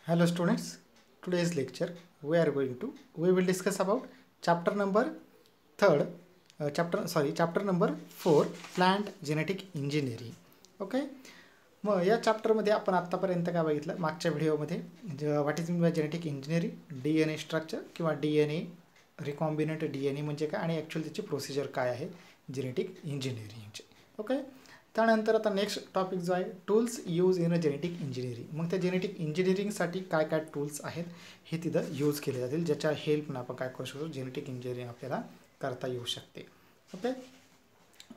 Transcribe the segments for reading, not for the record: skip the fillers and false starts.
Hello students, today's lecture we will discuss about chapter number third, chapter number 4 plant genetic engineering. Okay, मग या चॅप्टरमध्ये आपण आत्तापर्यंत काय बघितलं मागच्या व्हिडिओमध्ये what is mean by genetic engineering, DNA structure किंवा DNA रिकॉम्बिनंट DNA म्हणजे काय आणि ॲक्च्युअली त्याची प्रोसिजर काय आहे जेनेटिक इंजिनिअरिंगची. ओके, त्यानंतर आता नेक्स्ट टॉपिक जो आहे tools use in a genetic engineering. मग त्या जेनेटिक इंजिनिअरिंगसाठी काय काय टूल्स आहेत हे तिथं यूज केले जातील ज्याच्या हेल्पनं आपण काय करू शकतो जेनेटिक इंजिनिअरिंग आपल्याला करता येऊ शकते. ओके,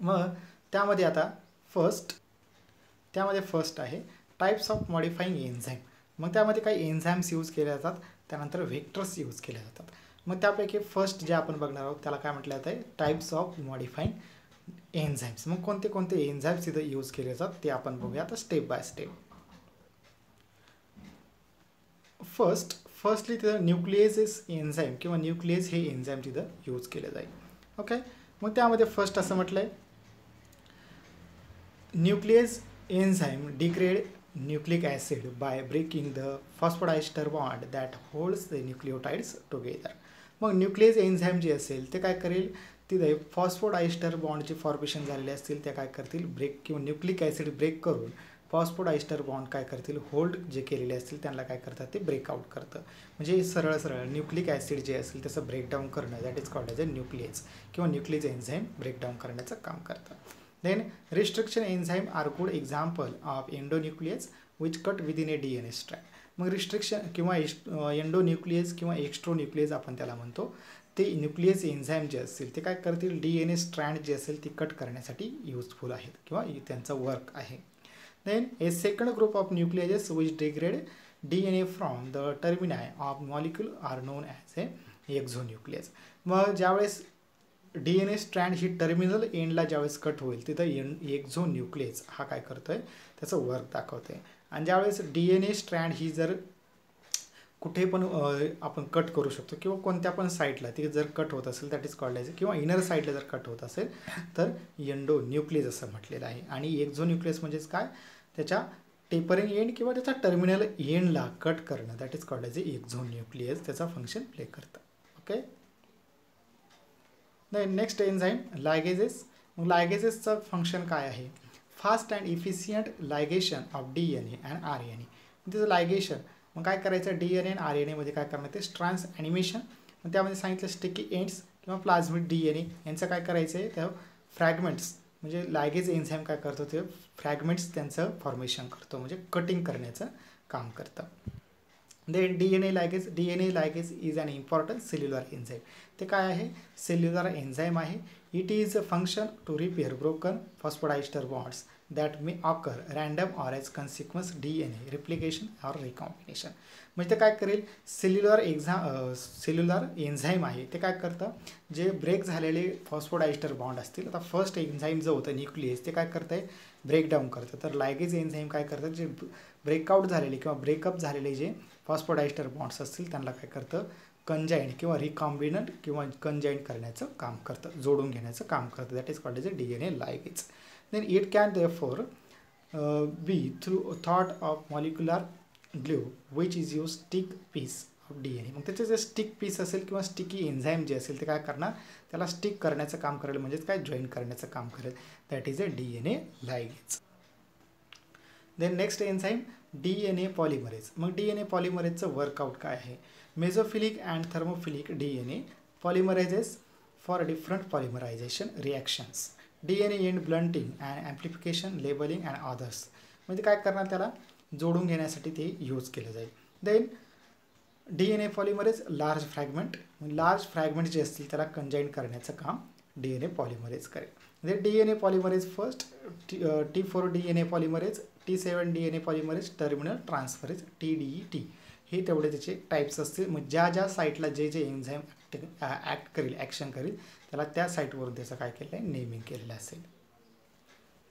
मग त्यामध्ये आता फर्स्ट आहे टाइप्स ऑफ मॉडिफाईंग एन्झाईम. मग त्यामध्ये काही एन्झाईम्स यूज केले जातात, त्यानंतर व्हेक्टर्स यूज केले जातात. मग त्यापैकी फर्स्ट जे आपण बघणार आहोत त्याला काय म्हटलं जातं टाइप्स ऑफ मॉडिफाईंग एन्झाईम्स. मग कोणते कोणते एन्झाईम्स इथं यूज केले जातात ते आपण बघूया आता स्टेप बाय स्टेप. फर्स्टली तिथं न्यूक्लियस एन्झाईम किंवा न्यूक्लियस हे एन्झाईम तिथं यूज केले जाईल. ओके, मग त्यामध्ये फर्स्ट असं म्हटलंय nuclease enzyme degrade nucleic acid by breaking the phosphodiester bond that holds the nucleotides together. मग न्यूक्लियस एन्झाईम जे असेल ते काय करेल तिथे फॉस्फोडायस्टर बॉन्डचे फॉर्मेशन झालेले असतील ते काय करतील ब्रेक किंवा न्यूक्लिक ॲसिड ब्रेक करून फॉस्फोडायस्टर बॉन्ड काय करतील होल्ड जे केलेले असतील त्यांना काय करतात ते ब्रेकआउट करतं. म्हणजे सरळ न्यूक्लिक ॲसिड जे असेल त्याचं ब्रेकडाऊन करणं that is called as a nucleus किंवा न्यूक्लियस एन्झाईम ब्रेकडाऊन करण्याचं काम करतं. Then restriction enzyme are good example of endonuclease which cut within a DNA strand. मग रिस्ट्रिक्शन किंवा एंडोन्यूक्लियस किंवा एक्स्ट्रोन्यूक्लियस आपण त्याला म्हणतो ते न्यूक्लियस एन्झाईम जे असतील ते काय करतील DNA स्ट्रँड जे असेल ती कट करण्यासाठी युजफुल आहेत किंवा त्यांचा वर्क आहे. Then a second group of nucleases which degrade DNA from the termini of molecule are known as a exonucleases. मग ज्यावेळेस DNA स्ट्रँड ही टर्मिनल एंडला ज्यावेळेस कट होईल तिथं एक्झोन्यूक्लियस हा काय करतोय त्याचं वर्क दाखवतोय. आणि ज्यावेळेस DNA स्ट्रँड ही जर कुठे पण आपण कट करू शकतो किंवा कोणत्या पण साईडला ती जर कट होत असेल दॅट इज कॉल्ड ॲज किंवा इनर साईडला जर कट होत असेल तर एंडोन्यूक्लियस असं म्हटलेलं आहे. आणि एक्झोन्यूक्लियस म्हणजेच काय त्याच्या टेपरिंग एंड किंवा त्याचा टर्मिनल एंडला कट करणं that is called as exonuclease त्याचा फंक्शन प्ले करतं. Okay, next enzyme ligases. मग लायगेजेसचं फंक्शन काय आहे fast and efficient ligation of DNA and RNA. तिचं लायगेशन मग काय करायचं DNA आणि RNA मध्ये काय करणार ते ट्रान्स ॲनिमेशन. मग त्यामध्ये सांगितलं स्टिकी एंड्स किंवा प्लाझ्मिड DNA यांचं काय करायचं आहे त्या फ्रॅगमेंट्स म्हणजे लायगेज एन्झाईम काय करतो ते फ्रॅगमेंट्स त्यांचं फॉर्मेशन करतो म्हणजे कटिंग करण्याचं काम करतं. Then DNA ligase is an important cellular enzyme. ते काय आहे सेल्युलर एन्झाईम आहे. It is a function to repair broken phosphodiester bonds that may occur random or as consequence DNA replication or recombination. म्हणजे ते काय करेल सेल्युलर एन्झाईम आहे ते काय करतं जे ब्रेक झालेले फॉस्फोडायस्टर बॉन्ड असतील आता फर्स्ट एन्झाईम जो होतं न्यूक्लियस ते काय करतं आहे ब्रेकडाऊन करतं. तर लायगेज एन्झाईम काय करतं जे ब्रेकआउट झालेले किंवा ब्रेकअप झालेले जे फॉस्फोडायस्टर बॉन्ड्स असतील त्यांना काय करतं कंजाईंट किंवा रिकॉम्बिनंट किंवा कंजाईंट करण्याचं काम करतं जोडून घेण्याचं काम करतं that is called as a DNA ligase. Then it can therefore be through thought of molecular glue which is use stick piece of DNA. मग त्याचे जे स्टिक पीस असेल किंवा स्टिकी एन्झाईम जे असेल ते काय करणार त्याला स्टिक करण्याचं काम करेल म्हणजेच काय जॉईन करण्याचं काम करेल that is a DNA ligase. Then next enzyme DNA polymerase. मग DNA पॉलिमरेजचं वर्कआउट काय आहे mesophilic and thermophilic DNA polymerases for different polymerization reactions DNA end blunting and amplification labeling and others. म्हणजे काय करणार त्याला जोडून घेण्यासाठी ते यूज केलं जाईल. Then DNA polymerase large fragment जे असतील त्याला कंजाईन करण्याचं काम DNA पॉलिमरेज करेल. म्हणजे DNA polymerase first T4 DNA polymerase T7 DNA polymerase terminal transferase TDET हे तेवढे त्याचे टाईप्स असतील. मग ज्या साईटला जे एन्झाईम ॲक्शन करेल त्याला त्या साईटवरून त्याचं काय केलं आहे नेमिंग केलेलं असेल.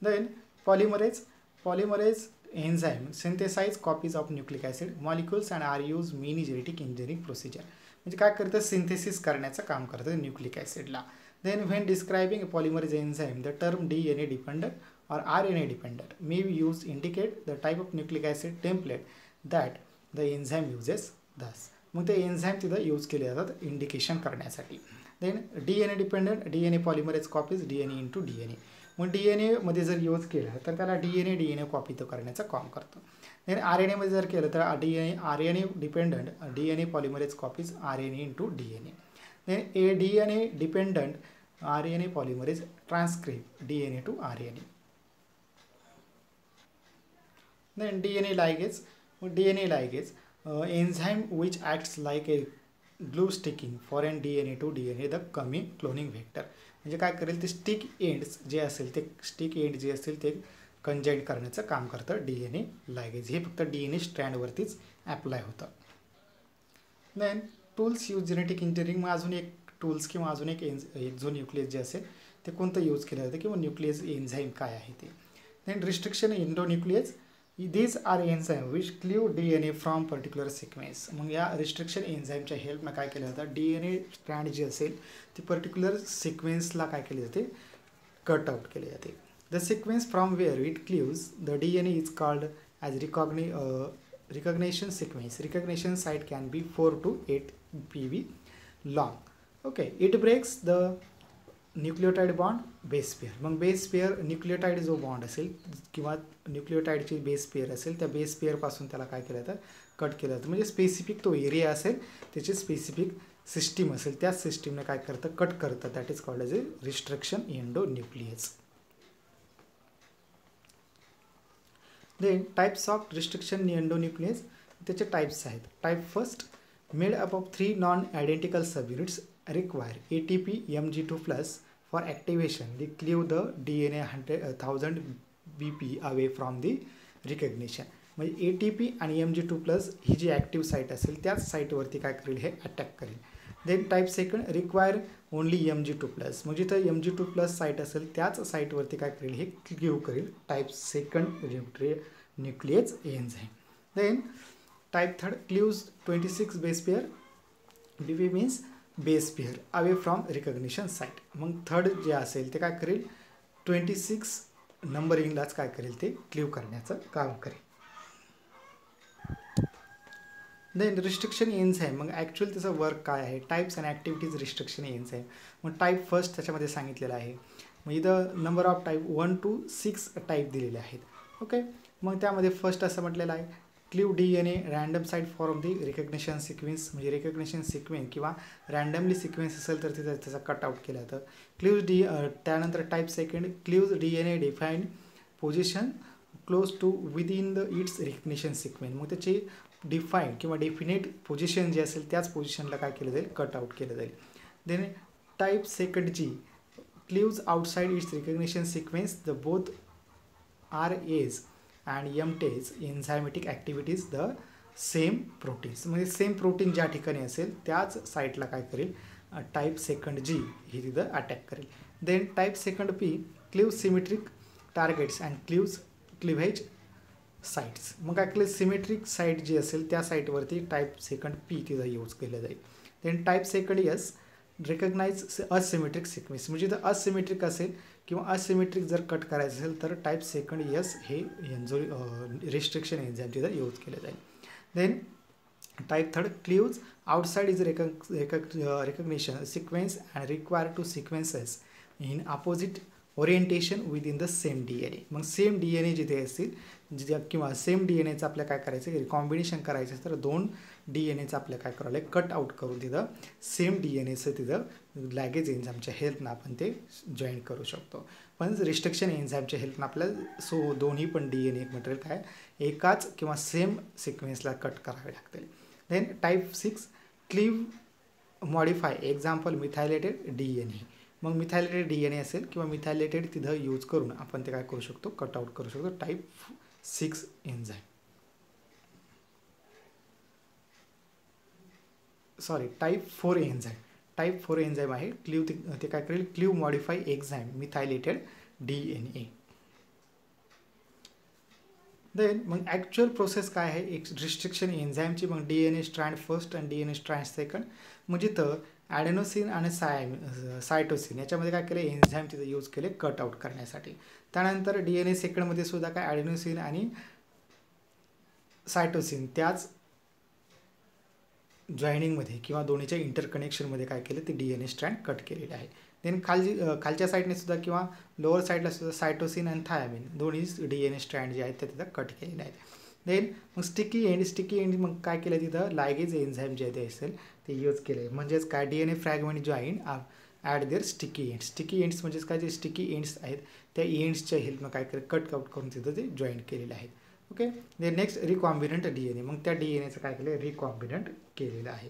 Then polymerase enzyme synthesise copies of nucleic acid molecules and are use many genetic engineering procedure. म्हणजे काय करतं सिंथेसिस करण्याचं काम करतं न्यूक्लिक ॲसिडला. Then when describing a polymerase enzyme, the term DNA dependent or RNA dependent may be used to indicate the type of nucleic acid template that the enzyme uses दस. मग ते एन्झाईम तिथं use केले जातात indication करण्यासाठी. Then DNA dependent DNA polymerase copies DNA into DNA. मग DNA मध्ये जर यूज केलं तर त्याला DNA कॉपी तो करण्याचं काम करतं. देन RNA मध्ये जर केलं तर RNA dependent DNA polymerase copies RNA into DNA. Then DNA dependent RNA polymerase transcript DNA to RNA. Then DNA ligase. DNA ligase, enzyme which acts like a glue sticking foreign DNA to DNA the coming cloning vector. म्हणजे काय करेल ते stick ends जे असेल ते stick end जे असेल ते कंजाईन करण्याचं काम करतं DNA लायगेज. हे फक्त DNA स्ट्रँडवरतीच ॲप्लाय होतं. Then tools use genetic engineering. मग अजून एक टूल्स किंवा अजून एक जो न्यूक्लियस जे असेल ते कोणतं यूज केलं जातं किंवा न्यूक्लियस एन्झाईम काय आहे ते. Then restriction endonuclease. These are enzymes which cleave DNA from particular sequence. मग या रिस्ट्रिक्शन एन्झाईमच्या हेल्पनं काय केलं जातं DNA स्ट्रँड जे असेल ती पर्टिक्युलर सिक्वेन्सला काय केले जाते कट आउट केले जाते. The sequence from where it cleaves the DNA is called as recognition sequence. Recognition site can be 4 to 8 PV long. Okay. It breaks the nucleotide bond base pair. मग base pair nucleotide जो bond असेल किंवा न्यूक्लियोटाइडची base pair असेल त्या base पेअरपासून त्याला काय केलं जातं कट केलं जातं. म्हणजे स्पेसिफिक तो एरिया असेल त्याची स्पेसिफिक सिस्टीम असेल त्याच सिस्टीमने काय करतं कट करतं. That is called as a restriction endonuclease. Then types of restriction endonuclease. त्याचे टाइप्स आहेत. Type first made up of 3 non identical subunits require ATP Mg2+ for activation. They cleave the DNA 1000 BP away from the recognition. म्हणजे ATP आणि Mg2+ ही जी active site असेल त्याच साईटवरती काय करेल हे अटॅक करेल. Then type second require only Mg2+. म्हणजे जिथं Mg2+ साईट असेल त्याच साईटवरती काय करेल हे क्लीव करेल. Type second nuclease enzyme. Then type third cleaves 26 base pair. BP means base pair away from recognition site. मग थर्ड जे असेल ते काय करेल 26 नंबरिंगलाच काय करेल ते क्लीव करण्याचं काम करेल. Then restriction enzyme. मग ॲक्च्युअल त्याचं वर्क काय आहे. Types and activities restriction enzyme. मग टाईप फर्स्ट त्याच्यामध्ये सांगितलेलं आहे. मग इथं number of type 1 to 6 type दिलेले आहेत. ओके. मग त्यामध्ये फर्स्ट असं म्हटलेलं आहे cleave DNA random site for the recognition sequence. म्हणजे रिकग्निशन सिक्वेन्स किंवा रँडमली सिक्वेन्स असेल तर तिथं त्याचा कट आउट केला जातं. त्यानंतर type second cleaves DNA defined position close to within the its recognition sequence. मग त्याची डिफाईन किंवा डेफिनेट पोझिशन जे असेल त्याच पोझिशनला काय केलं जाईल कट आउट केलं जाईल. Then type second G cleaves outside its recognition sequence the both RAs and MTAs enzymatic activities the same proteins. म्हणजे सेम प्रोटीन ज्या ठिकाणी असेल त्याच साईटला काय करेल टाईप सेकंड जी ही तिथं अटॅक करेल. Then type second P cleave symmetric targets and cleavage sites. मग काय केलं सिमेट्रिक साईट जी असेल त्या साईटवरती टाईप सेकंड पी तिथं यूज केलं जाईल. Then type second S recognize asymmetric sequence. म्हणजे जर असिमेट्रिक असेल किंवा असिमेट्रिक जर कट करायचं असेल तर टाईप सेकंड एस हे जो रिस्ट्रिक्शन एन्झाईम तिथं यूज केलं जाईल. Then type third cleaves outside is recognition sequence and require two sequences in opposite orientation with in the same DNA. मग सेम DNA जिथे असतील किंवा सेम DNAचं आपल्या काय करायचं कॉम्बिनेशन करायचं तर 2 DNAचं आपल्या काय करावं लागेल कट आउट करून तिथं सेम DNAचं तिथं लॅगेज एन्झाईमच्या हेल्पनं आपण ते जॉईन करू शकतो. पण रिस्ट्रिक्शन एन्झाईमच्या हेल्पनं आपल्याला दोन्ही पण DNA मटेरियल काय एकाच किंवा सेम सिक्वेन्सला कट करावे लागतील. Then type 6 cleave modify example methylated DNA. मग मिथायलेटेड DNA असेल किंवा मिथायलेटेड तिथं यूज करून आपण ते काय करू शकतो कट आउट करू शकतो. Type 6 enzyme type 4 enzyme. Type 4 enzyme आहे क्लीव ते काय करेल क्लीव मॉडिफाय एक्झाईम मिथायलेटेड DNA. देन मग ॲक्च्युअल प्रोसेस काय आहे एक रिस्ट्रिक्शन एन्झाईमची. मग DNA स्ट्रँड फर्स्ट आणि DNA स्ट्रँड सेकंड. मग जिथं ॲडेनोसिन आणि सायटोसिन याच्यामध्ये काय केलं एन्झाईम तिथं यूज केले कट आउट करण्यासाठी. त्यानंतर DNA सेकंडमध्ये सुद्धा काय ॲडेनोसिन आणि सायटोसिन त्याच जॉईनिंगमध्ये किंवा दोन्हीच्या इंटरकनेक्शनमध्ये काय केलं ते DNA स्ट्रँड कट केलेले आहे. देन खालच्या साईडने सुद्धा किंवा लोअर साईडला सुद्धा सायटोसिन आणि थायमिन दोन्ही DNA स्ट्रँड जे आहेत ते तिथं कट केलेले आहेत. देन मग स्टिकी एंड मग काय केलं तिथं लायगेज एन्झाईम जे ते असेल ते यूज केले. म्हणजेच काय DNA fragment join at there sticky ends म्हणजेच काय जे स्टिकी एंड्स आहेत त्या एंड्सच्या हेल्पनं काय केलं कट आउट करून तिथं ते जॉईन केलेले आहेत. ओके. नेक्स्ट रिकॉम्बिनंट DNA मग त्या DNAचं काय केलं रिकॉम्बिनंट केलेलं आहे.